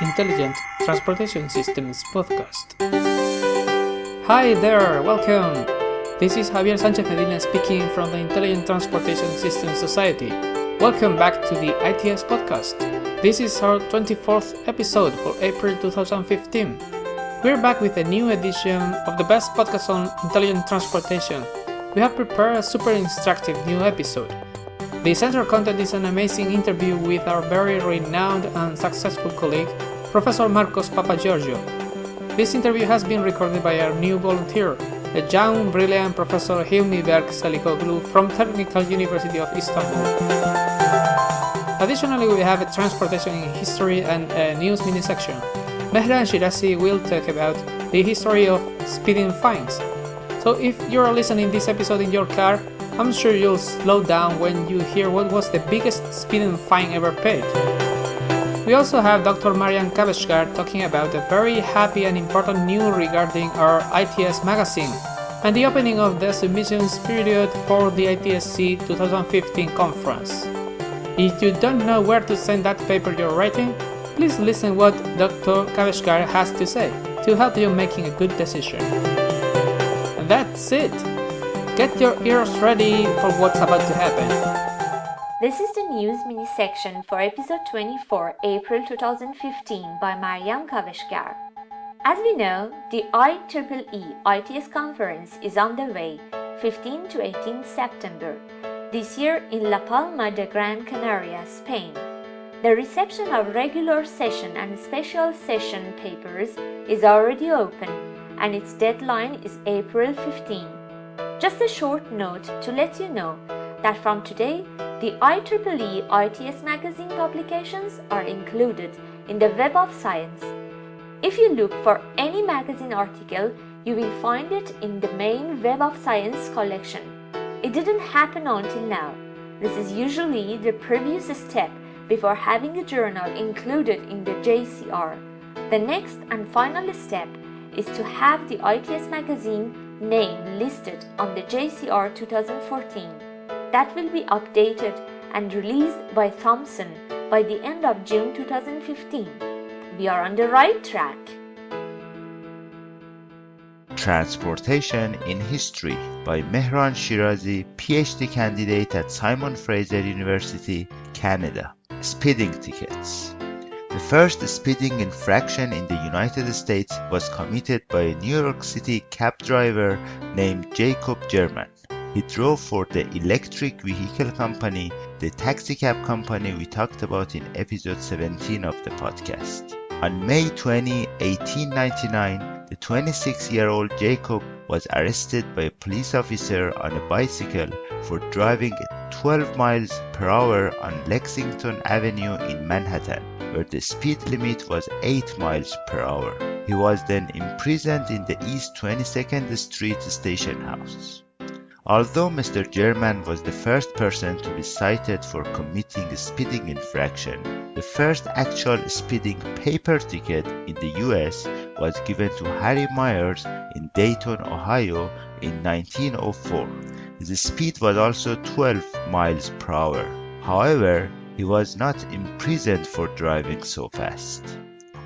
Intelligent Transportation Systems Podcast. Hi there, welcome! This is Javier Sanchez Medina speaking from the Intelligent Transportation Systems Society. Welcome back to the ITSPodcast. This is our 24th episode for April 2015. We're back with a new edition of the best podcast on intelligent transportation. We have prepared a super instructive new episode. The central content is an amazing interview with our very renowned and successful colleague, Professor Markos Papageorgiou. This interview has been recorded by our new volunteer, the young, brilliant Professor Hilmi Berk Celikoglu from Technical University of Istanbul. Additionally, we have a transportation in history and a news mini-section. Mehran Shirazi will talk about the history of speeding fines. So if you're listening this episode in your car, I'm sure you'll slow down when you hear what was the biggest speeding fine ever paid. We also have Dr. Maryam Kaveshgar talking about a very happy and important news regarding our ITS magazine and the opening of the submissions period for the ITSC 2015 conference. If you don't know where to send that paper you're writing, please listen what Dr. Kaveshgar has to say to help you making a good decision. And that's it! Get your ears ready for what's about to happen. This is the news mini-section for episode 24, April 2015 by Maryam Kaveshgar. As we know, the IEEE ITS conference is on the way, 15 to 18 September, this year in La Palma de Gran Canaria, Spain. The reception of regular session and special session papers is already open, and its deadline is April 15. Just a short note to let you know that from today, the IEEE ITS magazine publications are included in the Web of Science. If you look for any magazine article, you will find it in the main Web of Science collection. It didn't happen until now. This is usually the previous step before having a journal included in the JCR. The next and final step is to have the ITS magazine name listed on the JCR 2014. That will be updated and released by Thomson by the end of June 2015. We are on the right track. Transportation in History by Mehran Shirazi, PhD candidate at Simon Fraser University, Canada. Speeding tickets. The first speeding infraction in the United States was committed by a New York City cab driver named Jacob German. He drove for the electric vehicle company, the taxicab company we talked about in episode 17 of the podcast. On May 20, 1899, the 26-year-old Jacob was arrested by a police officer on a bicycle for driving at 12 miles per hour on Lexington Avenue in Manhattan, where the speed limit was 8 miles per hour. He was then imprisoned in the East 22nd Street station house. Although Mr. German was the first person to be cited for committing a speeding infraction, the first actual speeding paper ticket in the US was given to Harry Myers in Dayton, Ohio in 1904. His speed was also 12 miles per hour. However, he was not imprisoned for driving so fast.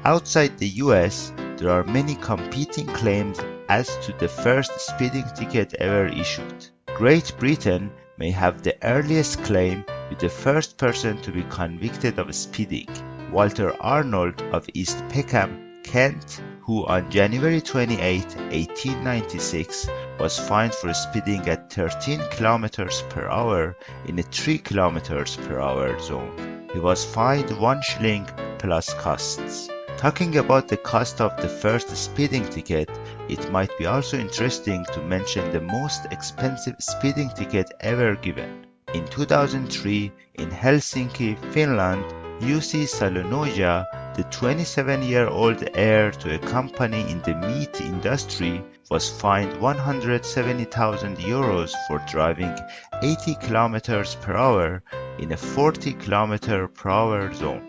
Outside the US, there are many competing claims as to the first speeding ticket ever issued. Great Britain may have the earliest claim with the first person to be convicted of speeding, Walter Arnold of East Peckham, Kent, who on January 28, 1896 was fined for speeding at 13 km per hour in a 3 km per hour zone. He was fined 1 shilling plus costs. Talking about the cost of the first speeding ticket, it might be also interesting to mention the most expensive speeding ticket ever given. In 2003, in Helsinki, Finland, Jussi Salonoja, the 27-year-old heir to a company in the meat industry, was fined 170,000 euros for driving 80 km per hour in a 40 km per hour zone.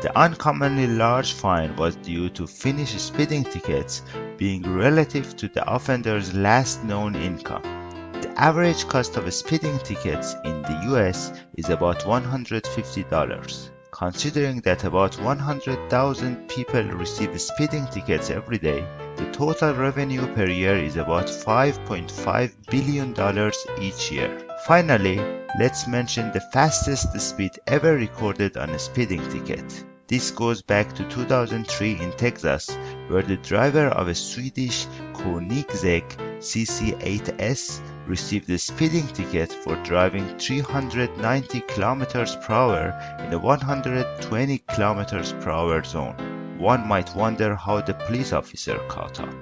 The uncommonly large fine was due to Finnish speeding tickets being relative to the offender's last known income. The average cost of speeding tickets in the US is about $150. Considering that about 100,000 people receive speeding tickets every day, the total revenue per year is about $5.5 billion each year. Finally, let's mention the fastest speed ever recorded on a speeding ticket. This goes back to 2003 in Texas, where the driver of a Swedish Koenigsegg CC8S received a speeding ticket for driving 390 km per hour in a 120 km per hour zone. One might wonder how the police officer caught up.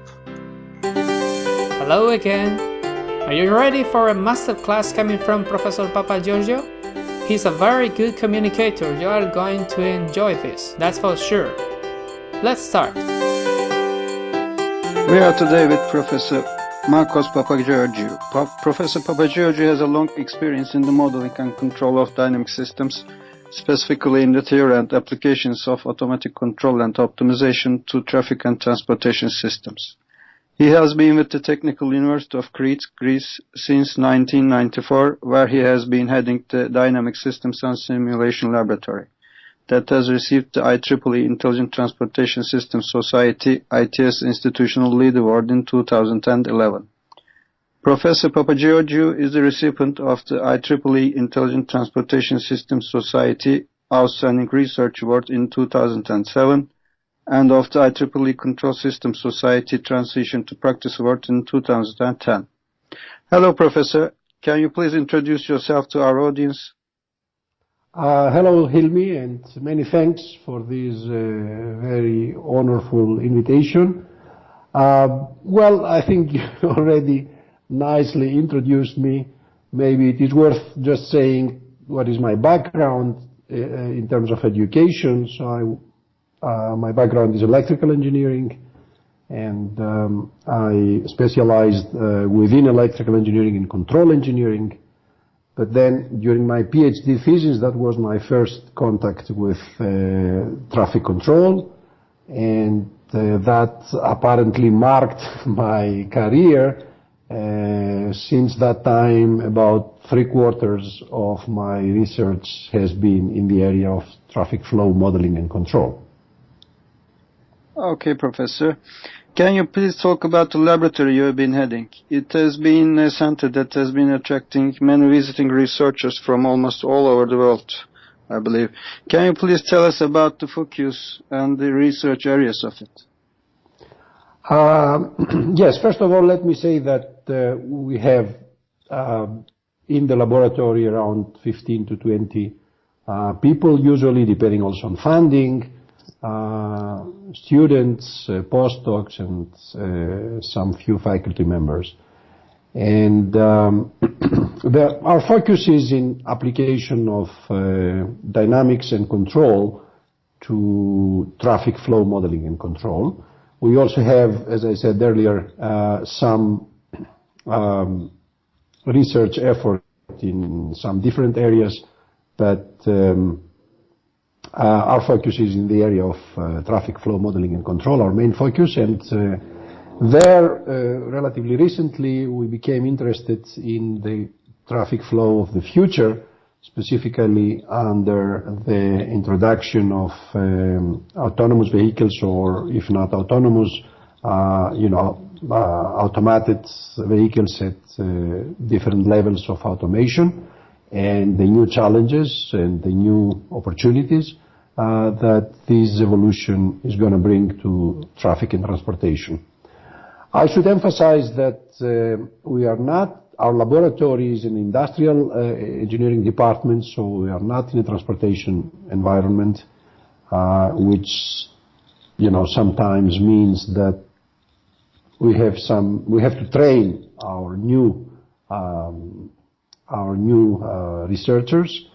Hello again. Are you ready for a masterclass coming from Professor Papageorgiou? He's a very good communicator. You are going to enjoy this, that's for sure. Let's start. We are today with Professor Markos Papageorgiou. Professor Papageorgiou has a long experience in the modeling and control of dynamic systems, specifically in the theory and applications of automatic control and optimization to traffic and transportation systems. He has been with the Technical University of Crete, Greece, since 1994, where he has been heading the Dynamic Systems and Simulation Laboratory that has received the IEEE Intelligent Transportation Systems Society ITS Institutional Lead Award in 2011. Professor Papageorgiou is the recipient of the IEEE Intelligent Transportation Systems Society Outstanding Research Award in 2007 and of the IEEE Control Systems Society Transition to Practice Award in 2010. Hello, Professor. Can you please introduce yourself to our audience? Hello, Hilmi, and many thanks for this very honorful invitation. Well, I think you already nicely introduced me. Maybe it is worth just saying what is my background in terms of education. So my background is electrical engineering, and I specialized within electrical engineering in control engineering. But then during my PhD thesis, that was my first contact with traffic control, and that apparently marked my career. Since that time, about 3/4 of my research has been in the area of traffic flow modeling and control. Okay, Professor. Can you please talk about the laboratory you have been heading? It has been a center that has been attracting many visiting researchers from almost all over the world, I believe. Can you please tell us about the focus and the research areas of it? Yes, first of all, let me say that we have in the laboratory around 15 to 20 people, usually, depending also on funding, students, postdocs, and some few faculty members. And our focus is in application of dynamics and control to traffic flow modeling and control. We also have, as I said earlier, some research effort in some different areas, but our focus is in the area of traffic flow modeling and control, our main focus. And relatively recently, we became interested in the traffic flow of the future, specifically under the introduction of autonomous vehicles, or if not autonomous, automated vehicles at different levels of automation, and the new challenges and the new opportunities that this evolution is going to bring to traffic and transportation. I should emphasize that our laboratory is an industrial engineering department, so we are not in a transportation environment, which sometimes means that we have to train our new researchers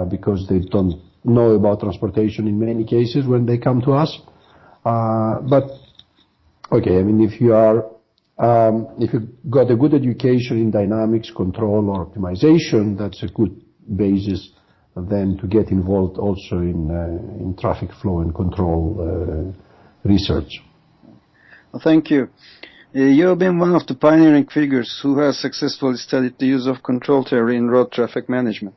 because they don't know about transportation in many cases when they come to us. But okay, I mean, if you got a good education in dynamics, control, or optimization, that's a good basis then to get involved also in traffic flow and control research. Thank you. You have been one of the pioneering figures who has successfully studied the use of control theory in road traffic management.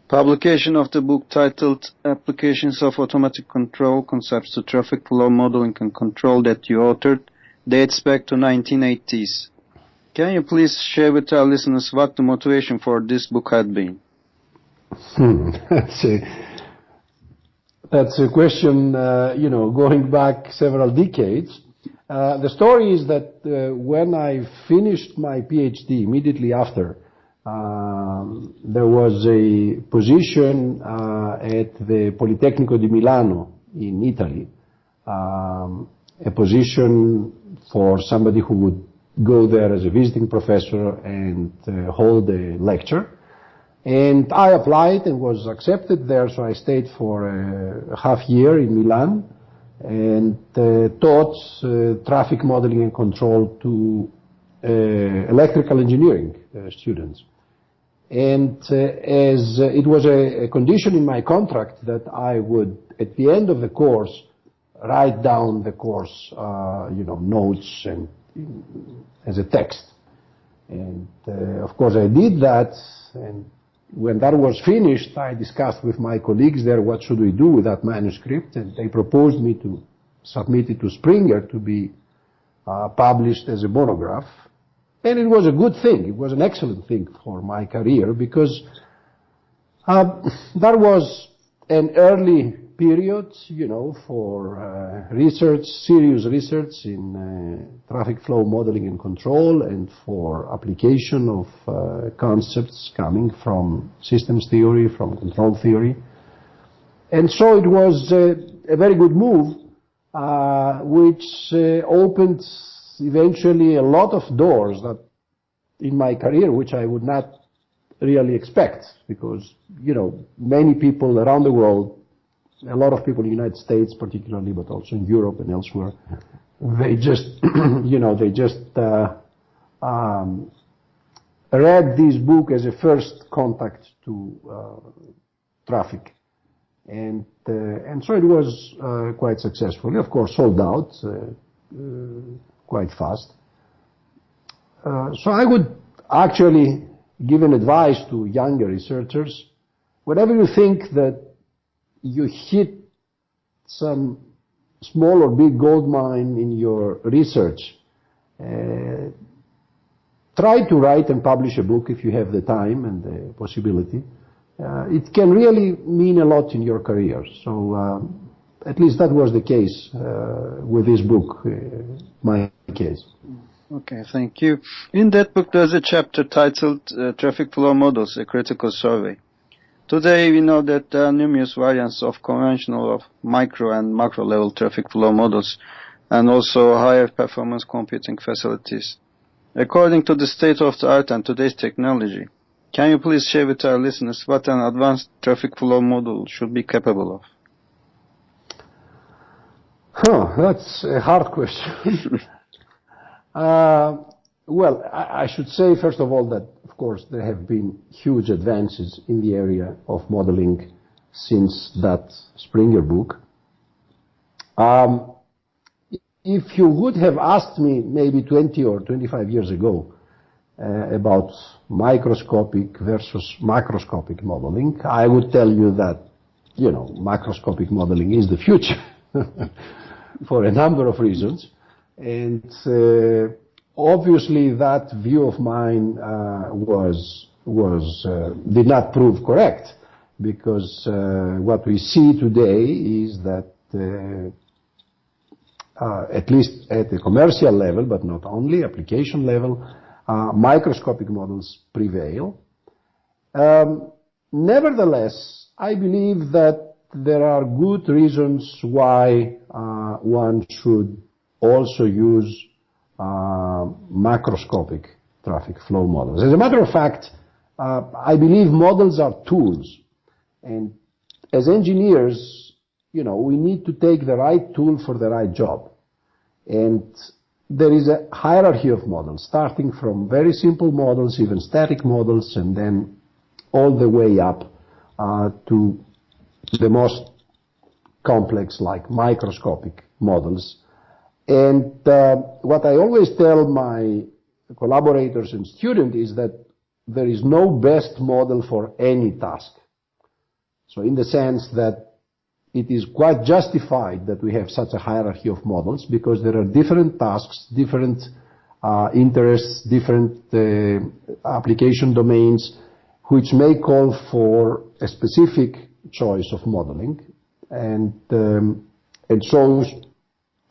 Publication of the book titled Applications of Automatic Control Concepts to Traffic Flow Modeling and Control that you authored dates back to 1980s. Can you please share with our listeners what the motivation for this book had been? That's a question, going back several decades. The story is that when I finished my PhD immediately after, there was a position at the Politecnico di Milano in Italy, a position for somebody who would go there as a visiting professor and hold a lecture. And I applied and was accepted there, so I stayed for a half year in Milan and taught traffic modeling and control to electrical engineering students. And as it was a condition in my contract that I would, at the end of the course, write down the course, notes and as a text. And of course I did that, and when that was finished, I discussed with my colleagues there what should we do with that manuscript, and they proposed me to submit it to Springer to be published as a monograph. And it was a good thing. It was an excellent thing for my career because that was an early period, for research, serious research in traffic flow modeling and control and for application of concepts coming from systems theory, from control theory. And so it was a very good move, which opened eventually a lot of doors that in my career, which I would not really expect because, many people around the world, a lot of people in the United States particularly, but also in Europe and elsewhere, they just, read this book as a first contact to traffic. And so it was quite successful. Of course, sold out quite fast. So I would actually give an advice to younger researchers. Whenever you think that you hit some small or big gold mine in your research, try to write and publish a book if you have the time and the possibility. It can really mean a lot in your career. So at least that was the case with this book, my case. Okay, thank you. In that book, there's a chapter titled Traffic Flow Models, a Critical Survey. Today, we know that there are numerous variants of conventional of micro and macro level traffic flow models and also higher performance computing facilities. According to the state of the art and today's technology, can you please share with our listeners what an advanced traffic flow model should be capable of? That's a hard question. Well, I should say, first of all, that, of course, there have been huge advances in the area of modeling since that Springer book. If you would have asked me maybe 20 or 25 years ago about microscopic versus macroscopic modeling, I would tell you that, macroscopic modeling is the future for a number of reasons. And obviously that view of mine did not prove correct, because what we see today is that at least at the commercial level, but not only, application level, microscopic models prevail. Nevertheless, I believe that there are good reasons why one should also use macroscopic traffic flow models. As a matter of fact, I believe models are tools, and as engineers, we need to take the right tool for the right job. And there is a hierarchy of models, starting from very simple models, even static models, and then all the way up to the most complex, like microscopic models. And what I always tell my collaborators and students is that there is no best model for any task. So in the sense that it is quite justified that we have such a hierarchy of models, because there are different tasks, different interests, different application domains, which may call for a specific choice of modeling, and so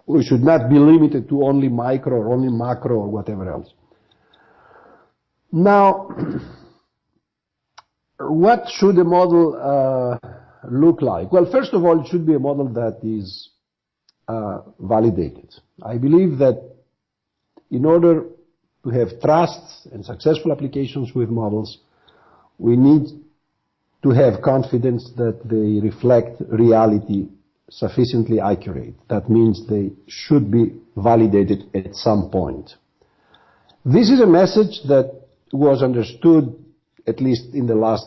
we should not be limited to only micro or only macro or whatever else. Now, what should a model look like? Well, first of all, it should be a model that is validated. I believe that in order to have trust and successful applications with models, we need to have confidence that they reflect reality sufficiently accurate. That means they should be validated at some point. This is a message that was understood, at least in the last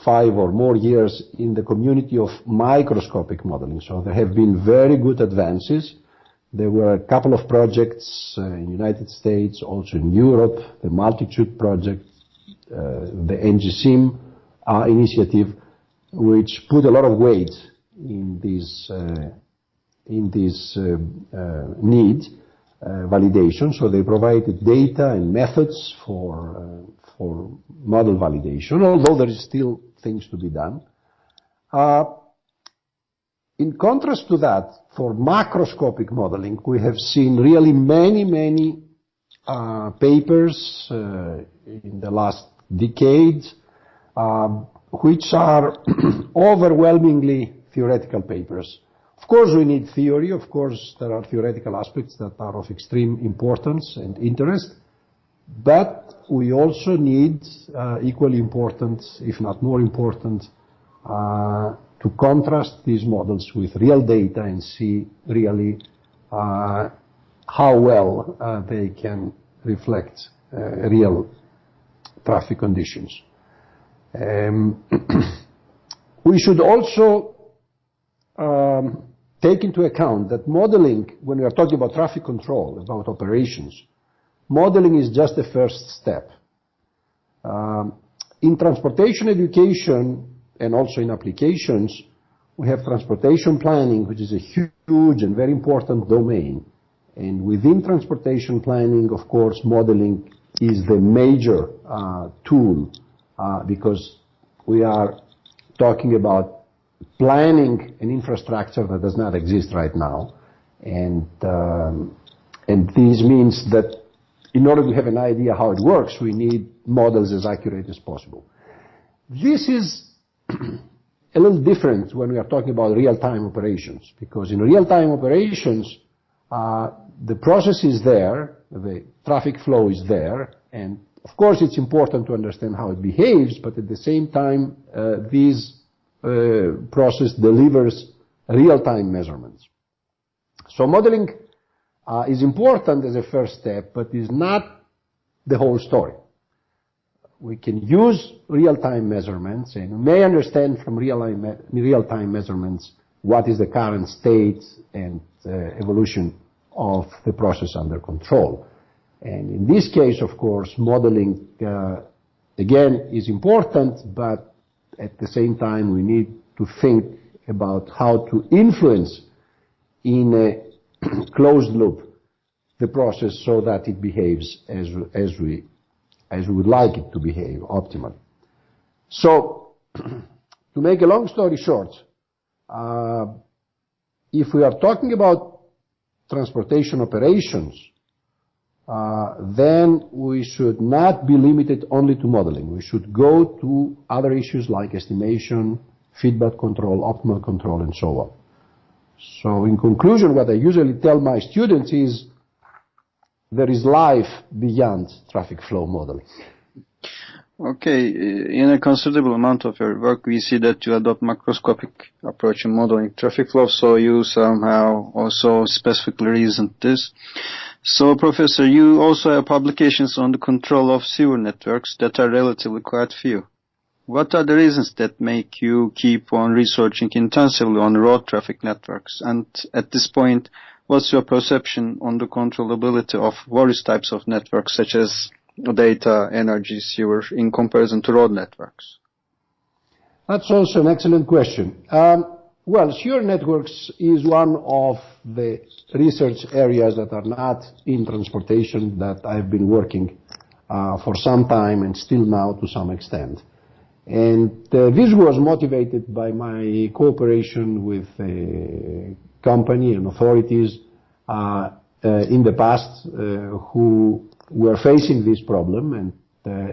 5 or more years, in the community of microscopic modeling. So there have been very good advances. There were a couple of projects in the United States, also in Europe, the Multitude project, the NGSIM initiative, which put a lot of weight in this need, validation. So they provided data and methods for model validation, although there is still things to be done. In contrast to that, for macroscopic modeling, we have seen really many papers in the last decade, which are overwhelmingly theoretical papers. Of course, we need theory. Of course, there are theoretical aspects that are of extreme importance and interest. But we also need, equally important, if not more important, to contrast these models with real data and see really how well they can reflect real traffic conditions. We should also take into account that modeling, when we are talking about traffic control, about operations, modeling is just the first step. In transportation education and also in applications, we have transportation planning, which is a huge and very important domain. And within transportation planning, of course, modeling is the major tool, because we are talking about planning an infrastructure that does not exist right now. And this means that in order to have an idea how it works, we need models as accurate as possible. This is a little different when we are talking about real-time operations, because in real-time operations, the process is there, the traffic flow is there, and of course it's important to understand how it behaves, but at the same time, this process delivers real-time measurements. So modeling is important as a first step, but is not the whole story. We can use real-time measurements, and we may understand from real-time measurements what is the current state and evolution of the process under control. And in this case, of course, modeling, again, is important, but at the same time, we need to think about how to influence in a closed loop the process so that it behaves as we would like it to behave optimally. So, to make a long story short, if we are talking about transportation operations, then we should not be limited only to modeling. We should go to other issues like estimation, feedback control, optimal control, and so on. So in conclusion, what I usually tell my students is there is life beyond traffic flow modeling. Okay, in a considerable amount of your work, we see that you adopt macroscopic approach in modeling traffic flow, so you somehow also specifically reasoned this. So, Professor, you also have publications on the control of sewer networks that are relatively quite few. What are the reasons that make you keep on researching intensively on road traffic networks? And at this point, what's your perception on the controllability of various types of networks, such as data, energy, sewer, in comparison to road networks? That's also an excellent question. Well, secure networks is one of the research areas that are not in transportation that I've been working for some time and still now to some extent. And this was motivated by my cooperation with a company and authorities in the past who were facing this problem, and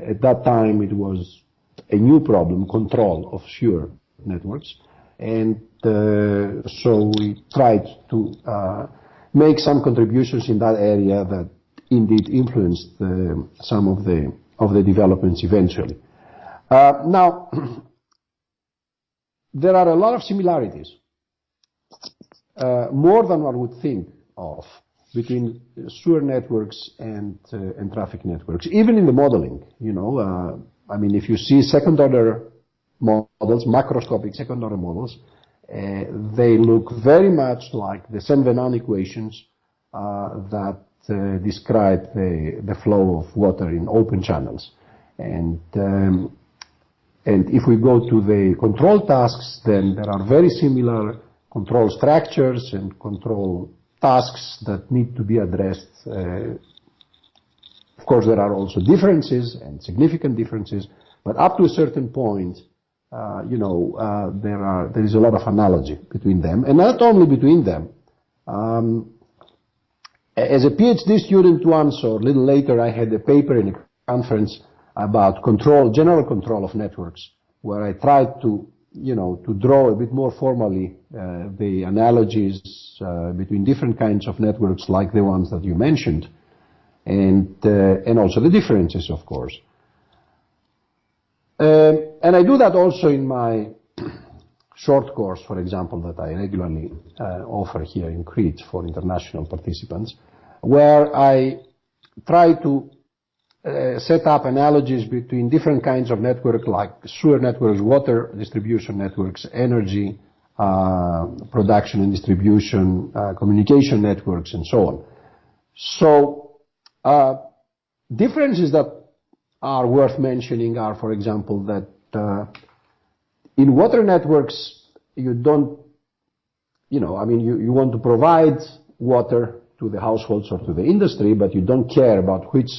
at that time it was a new problem, control of secure networks. And so we tried to make some contributions in that area that indeed influenced some of the developments eventually. Now, there are a lot of similarities, more than one would think of, between sewer networks and traffic networks, even in the modeling. You know, I mean, if you see second-order models, macroscopic second-order models, they look very much like the Saint-Venant equations that describe the flow of water in open channels. And if we go to the control tasks, then there are very similar control structures and control tasks that need to be addressed. Of course, there are also differences and significant differences, but up to a certain point, there is a lot of analogy between them, and not only between them. As a PhD student once, or a little later, I had a paper in a conference about general control of networks, where I tried to draw a bit more formally the analogies between different kinds of networks like the ones that you mentioned, and also the differences, of course. And I do that also in my short course, for example, that I regularly offer here in Crete for international participants, where I try to set up analogies between different kinds of network, like sewer networks, water distribution networks, energy production and distribution, communication networks, and so on. So differences that are worth mentioning are, for example, that in water networks you don't, you want to provide water to the households or to the industry, but you don't care about which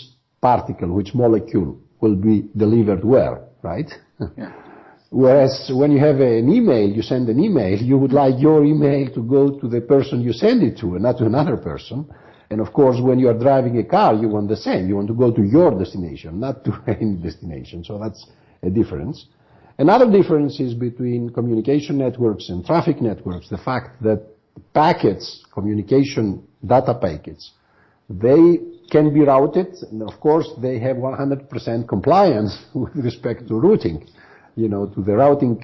particle, which molecule will be delivered where, right? Yeah. Whereas when you have an email, you send an email, you would like your email to go to the person you send it to and not to another person. And of course, when you are driving a car, you want the same. You want to go to your destination, not to any destination. So that's a difference. Another difference is between communication networks and traffic networks, the fact that packets, communication data packets, they can be routed, and of course they have 100% compliance with respect to routing, to the routing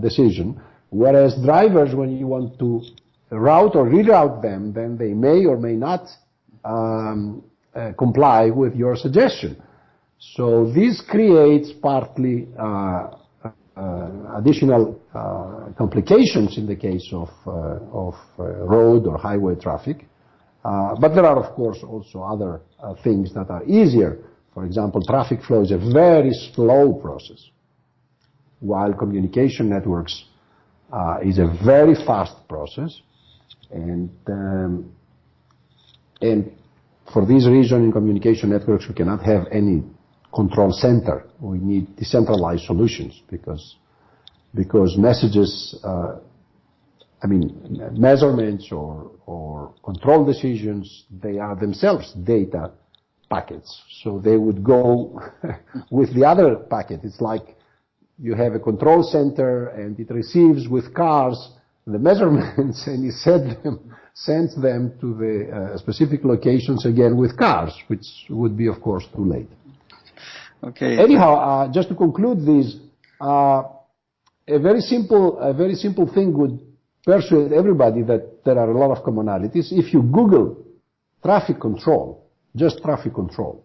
decision. Whereas drivers, when you want to route or reroute them, then they may or may not comply with your suggestion. So this creates partly additional complications in the case of road or highway traffic. But there are, of course, also other things that are easier. For example, traffic flow is a very slow process, while communication networks is a very fast process. And for this reason, in communication networks, we cannot have any control center. We need decentralized solutions because messages, measurements or control decisions, they are themselves data packets. So they would go with the other packet. It's like you have a control center and it receives with cars the measurements and it sends them to the specific locations again with cars, which would be, of course, too late. Okay. Anyhow, just to conclude this, a very simple thing would persuade everybody that there are a lot of commonalities. If you Google traffic control, just traffic control,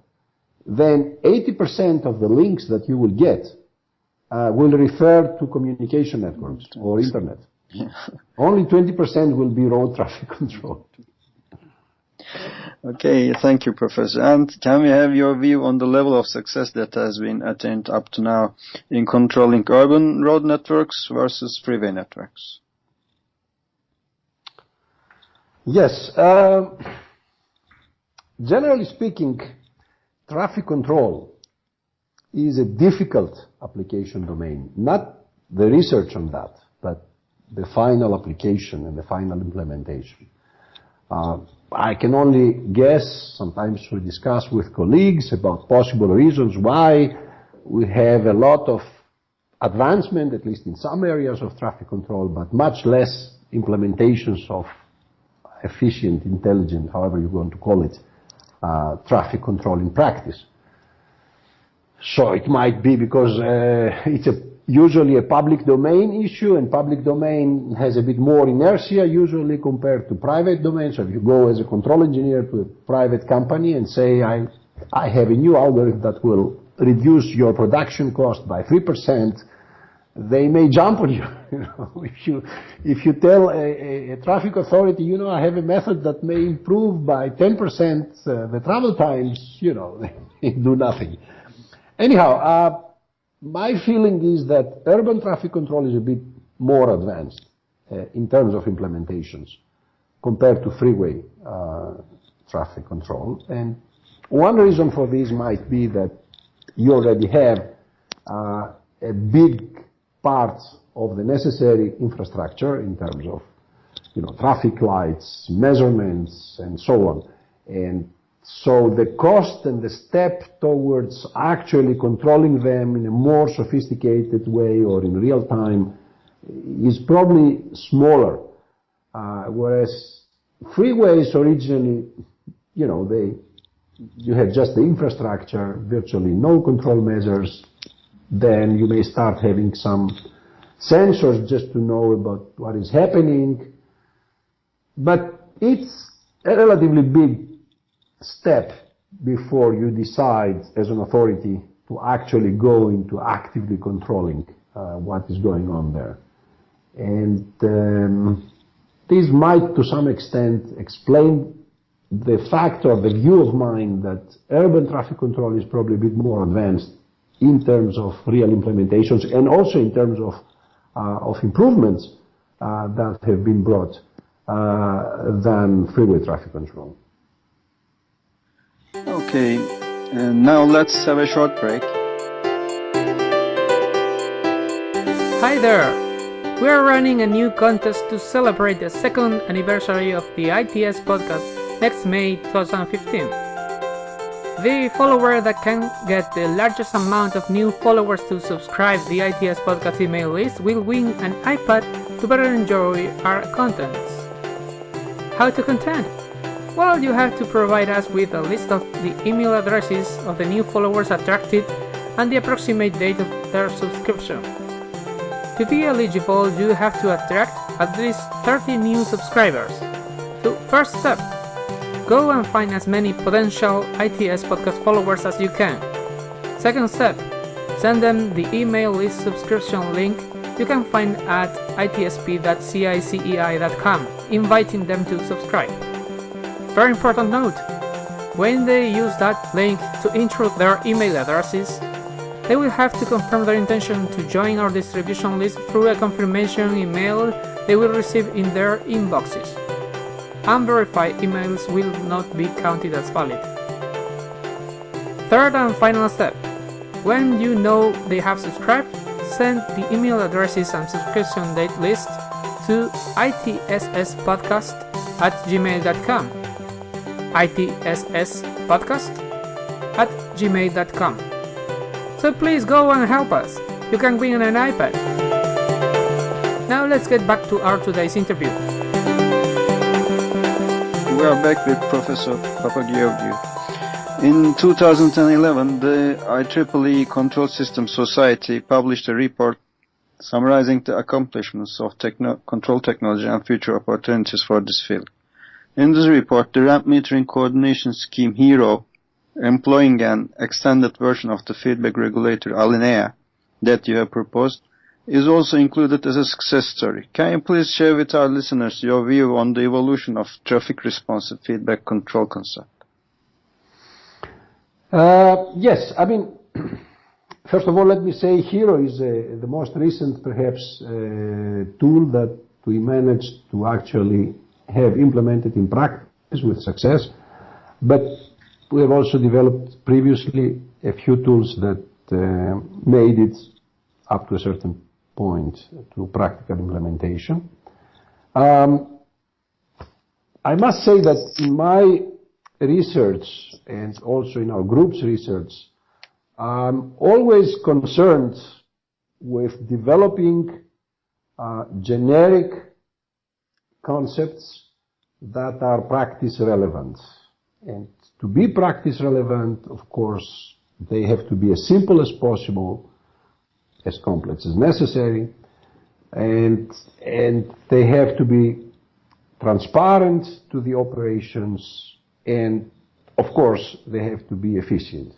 then 80% of the links that you will get will refer to communication networks or internet. Only 20% will be road traffic control. Okay, thank you, Professor. And can we have your view on the level of success that has been attained up to now in controlling urban road networks versus freeway networks? Yes. Generally speaking, traffic control is a difficult application domain. Not the research on that, but the final application and the final implementation. I can only guess, sometimes we discuss with colleagues about possible reasons why we have a lot of advancement, at least in some areas of traffic control, but much less implementations of efficient, intelligent, however you're going to call it, traffic control in practice. So it might be because it's usually a public domain issue, and public domain has a bit more inertia usually compared to private domain. So if you go as a control engineer to a private company and say, I have a new algorithm that will reduce your production cost by 3%, they may jump on you. If you tell a traffic authority, I have a method that may improve by 10% the travel times, they do nothing. Anyhow, my feeling is that urban traffic control is a bit more advanced in terms of implementations compared to freeway traffic control. And one reason for this might be that you already have a big part of the necessary infrastructure in terms of traffic lights, measurements, and so on. And so the cost and the step towards actually controlling them in a more sophisticated way or in real time is probably smaller. Whereas freeways originally, you have just the infrastructure, virtually no control measures, then you may start having some sensors just to know about what is happening. But it's a relatively big step before you decide as an authority to actually go into actively controlling what is going on there. And this might to some extent explain the fact or the view of mine that urban traffic control is probably a bit more advanced in terms of real implementations and also in terms of improvements that have been brought than freeway traffic control. Okay, and now let's have a short break. Hi there! We are running a new contest to celebrate the second anniversary of the ITS podcast next May 2015. The follower that can get the largest amount of new followers to subscribe the ITS podcast email list will win an iPad to better enjoy our contents. How to contend? Well, you have to provide us with a list of the email addresses of the new followers attracted and the approximate date of their subscription. To be eligible, you have to attract at least 30 new subscribers. So, first step, go and find as many potential ITS podcast followers as you can. Second step, send them the email list subscription link you can find at ITSP.cicei.com, inviting them to subscribe. Very important note, when they use that link to intro their email addresses, they will have to confirm their intention to join our distribution list through a confirmation email they will receive in their inboxes. Unverified emails will not be counted as valid. Third and final step, when you know they have subscribed, send the email addresses and subscription date list to ITSPodcast@gmail.com. ITSPodcast@gmail.com. So please go and help us. You can win an iPad. Now let's get back to our today's interview. We are back with Professor Papageorgiou. In 2011, the IEEE Control System Society published a report summarizing the accomplishments of control technology and future opportunities for this field. In this report, the ramp metering coordination scheme HERO, employing an extended version of the feedback regulator Alinea that you have proposed, is also included as a success story. Can you please share with our listeners your view on the evolution of traffic responsive feedback control concept? Yes, I mean, first of all, let me say HERO is the most recent, perhaps, tool that we managed to actually have implemented in practice with success. But we have also developed previously a few tools that made it up to a certain point to practical implementation. I must say that in my research and also in our group's research, I'm always concerned with developing generic concepts that are practice relevant. And to be practice relevant, of course, they have to be as simple as possible, as complex as necessary, and they have to be transparent to the operations, and of course they have to be efficient.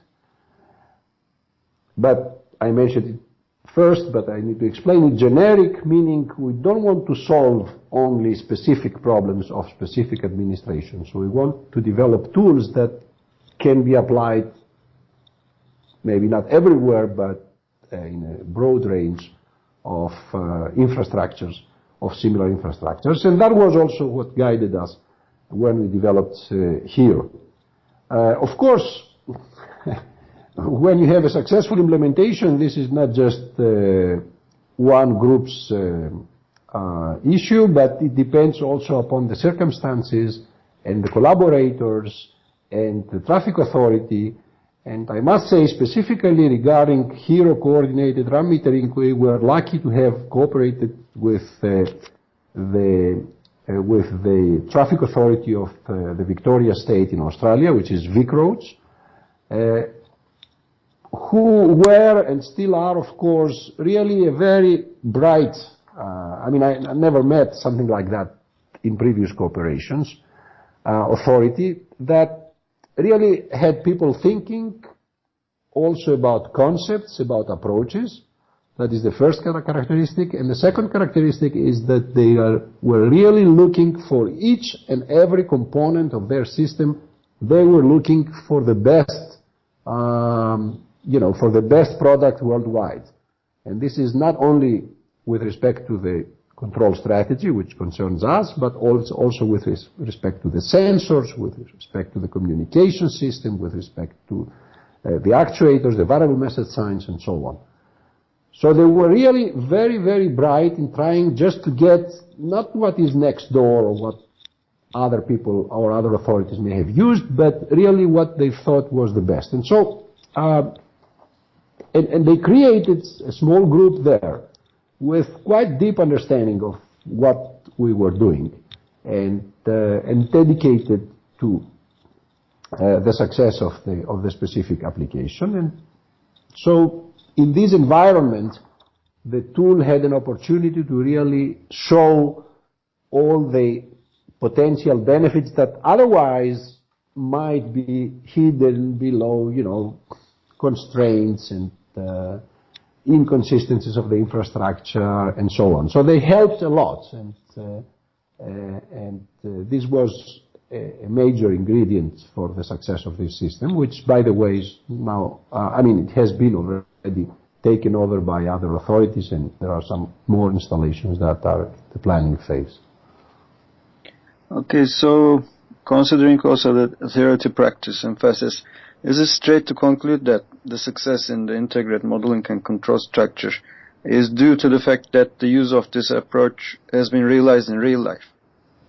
But I mentioned it first, but I need to explain it. Generic meaning we don't want to solve only specific problems of specific administration. So we want to develop tools that can be applied maybe not everywhere, but in a broad range of infrastructures, of similar infrastructures. And that was also what guided us when we developed HERO. Of course, when you have a successful implementation, this is not just one group's issue, but it depends also upon the circumstances and the collaborators and the traffic authority. And I must say, specifically regarding HERO coordinated RAM metering, we were lucky to have cooperated with the traffic authority of the Victoria State in Australia, which is VicRoads, who were and still are, of course, really a very bright, I never met something like that in previous cooperations, authority that really had people thinking also about concepts, about approaches. That is the first characteristic. And the second characteristic is that they were really looking for each and every component of their system. They were looking for the best, for the best product worldwide. And this is not only with respect to the control strategy, which concerns us, but also with respect to the sensors, with respect to the communication system, with respect to the actuators, the variable message signs, and so on. So they were really very, very bright in trying just to get not what is next door or what other people or other authorities may have used, but really what they thought was the best. And so, and they created a small group there with quite deep understanding of what we were doing and dedicated to the success of the specific application. And so in this environment, the tool had an opportunity to really show all the potential benefits that otherwise might be hidden below, constraints and inconsistencies of the infrastructure and so on. So they helped a lot, and this was a major ingredient for the success of this system, which, by the way, is now, it has been already taken over by other authorities, and there are some more installations that are in the planning phase. Okay, so considering also the theory practice emphasis, is it straight to conclude that the success in the integrated modeling and control structure is due to the fact that the use of this approach has been realized in real life?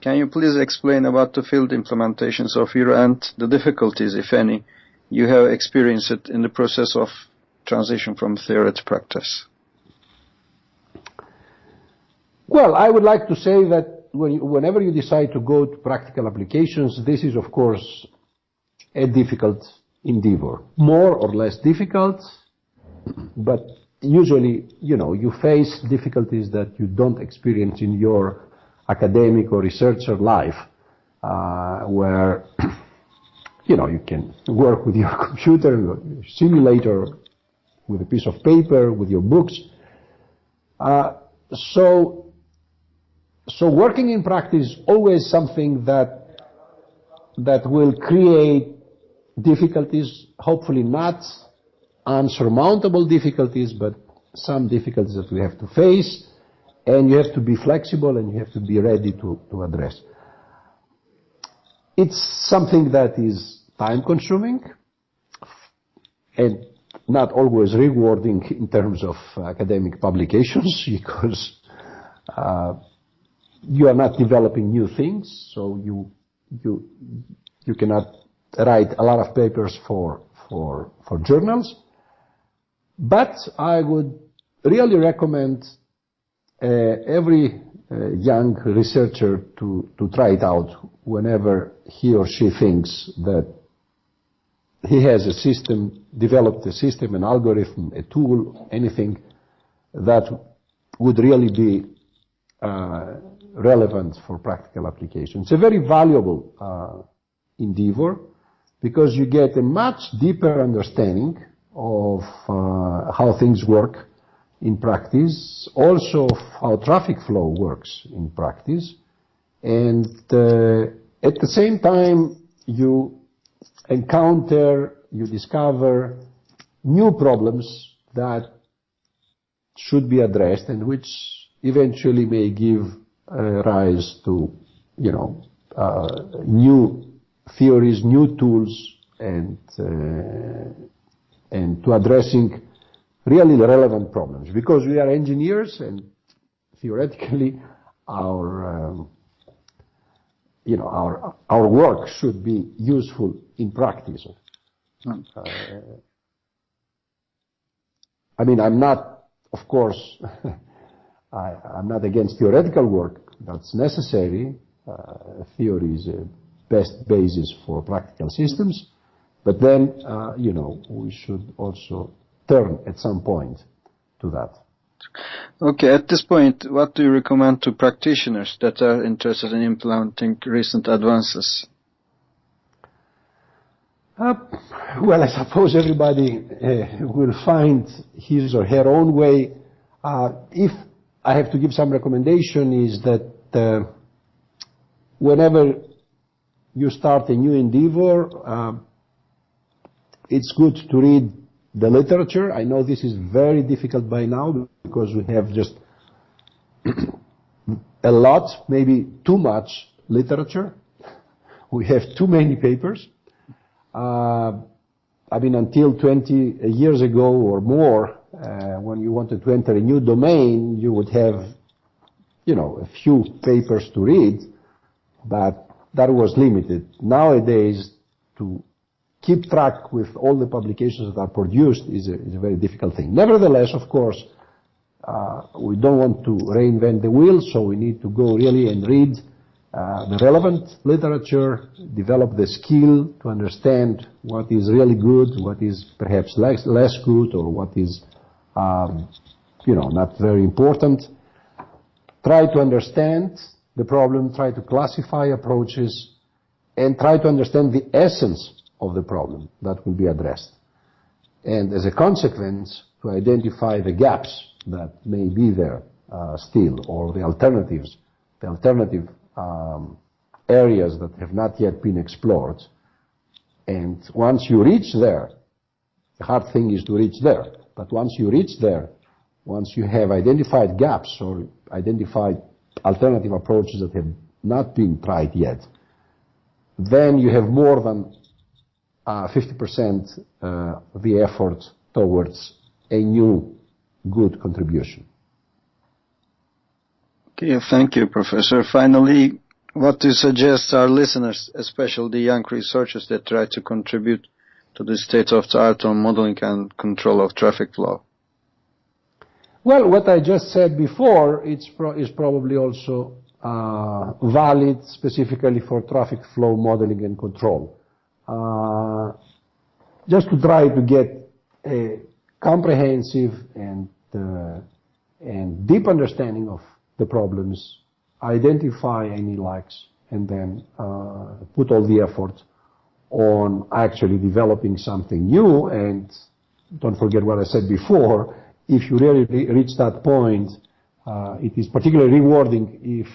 Can you please explain about the field implementations of HERO and the difficulties, if any, you have experienced in the process of transition from theory to practice? Well, I would like to say that whenever you decide to go to practical applications, this is, of course, a difficult endeavor. More or less difficult, but usually, you face difficulties that you don't experience in your academic or researcher life, where, you can work with your computer, your simulator, with a piece of paper, with your books. So working in practice is always something that will create difficulties, hopefully not unsurmountable difficulties, but some difficulties that we have to face, and you have to be flexible and you have to be ready to address. It's something that is time-consuming and not always rewarding in terms of academic publications, because you are not developing new things, so you cannot write a lot of papers for journals. But I would really recommend every young researcher to try it out whenever he or she thinks that he has a system, developed a system, an algorithm, a tool, anything that would really be relevant for practical application. It's a very valuable endeavor, because you get a much deeper understanding of how things work in practice, also how traffic flow works in practice, and at the same time you discover new problems that should be addressed and which eventually may give rise to, new theories, new tools, and to addressing really relevant problems. Because we are engineers, and theoretically our work should be useful in practice. I'm not, of course, I'm not against theoretical work. That's necessary. Theory is a best basis for practical systems. But then, we should also turn at some point to that. Okay, at this point, what do you recommend to practitioners that are interested in implementing recent advances? Well, I suppose everybody will find his or her own way. If I have to give some recommendation, is that whenever you start a new endeavor, it's good to read the literature. I know this is very difficult by now because we have just a lot, maybe too much literature. We have too many papers. Until 20 years ago or more, when you wanted to enter a new domain, you would have, a few papers to read, but that was limited. Nowadays, to keep track with all the publications that are produced is a very difficult thing. Nevertheless, of course, we don't want to reinvent the wheel, so we need to go really and read the relevant literature, develop the skill to understand what is really good, what is perhaps less good, or what is, not very important. Try to understand the problem, try to classify approaches, and try to understand the essence of the problem that will be addressed. And as a consequence, to identify the gaps that may be there still, or the alternative areas that have not yet been explored. And once you reach there, the hard thing is to reach there, but once you reach there, once you have identified gaps or identified alternative approaches that have not been tried yet, then you have more than 50% the effort towards a new good contribution. Okay, thank you, Professor. Finally, what do you suggest our listeners, especially the young researchers that try to contribute to the state-of-the-art on modeling and control of traffic flow? Well, what I just said before is probably also valid specifically for traffic flow modeling and control. Just to try to get a comprehensive and deep understanding of the problems, identify any lacks, and then put all the effort on actually developing something new. And don't forget what I said before, if you really reach that point, it is particularly rewarding if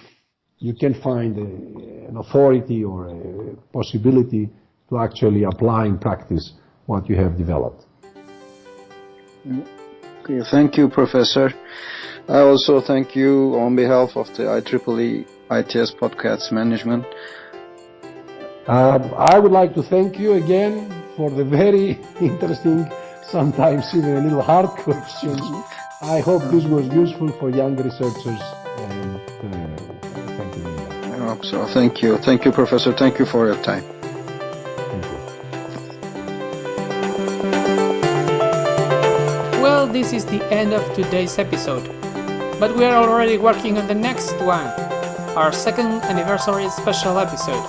you can find an authority or a possibility to actually apply in practice what you have developed. Okay, thank you, Professor. I also thank you on behalf of the IEEE ITSPodcast management. I would like to thank you again for the very interesting, sometimes even a little hard questions. I hope this was useful for young researchers, and thank you very much. I hope so. Thank you. Thank you, Professor. Thank you for your time. Thank you. Well, this is the end of today's episode, but we are already working on the next one, our second anniversary special episode.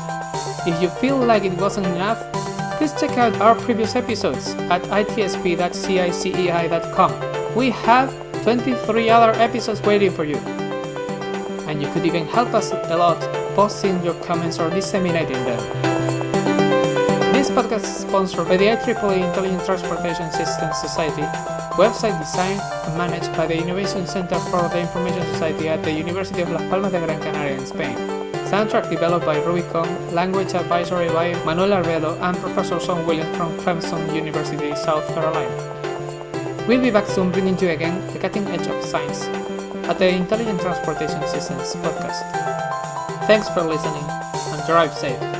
If you feel like it wasn't enough, please check out our previous episodes at itsp.cicei.com. We have 23 other episodes waiting for you. And you could even help us a lot posting your comments or disseminating them. This podcast is sponsored by the IEEE Intelligent Transportation Systems Society, website designed and managed by the Innovation Center for the Information Society at the University of Las Palmas de Gran Canaria in Spain. Soundtrack developed by Rubicon, language advisory by Manuel Arbedo and Professor Sean Williams from Clemson University, South Carolina. We'll be back soon bringing you again the cutting edge of science at the Intelligent Transportation Systems podcast. Thanks for listening and drive safe.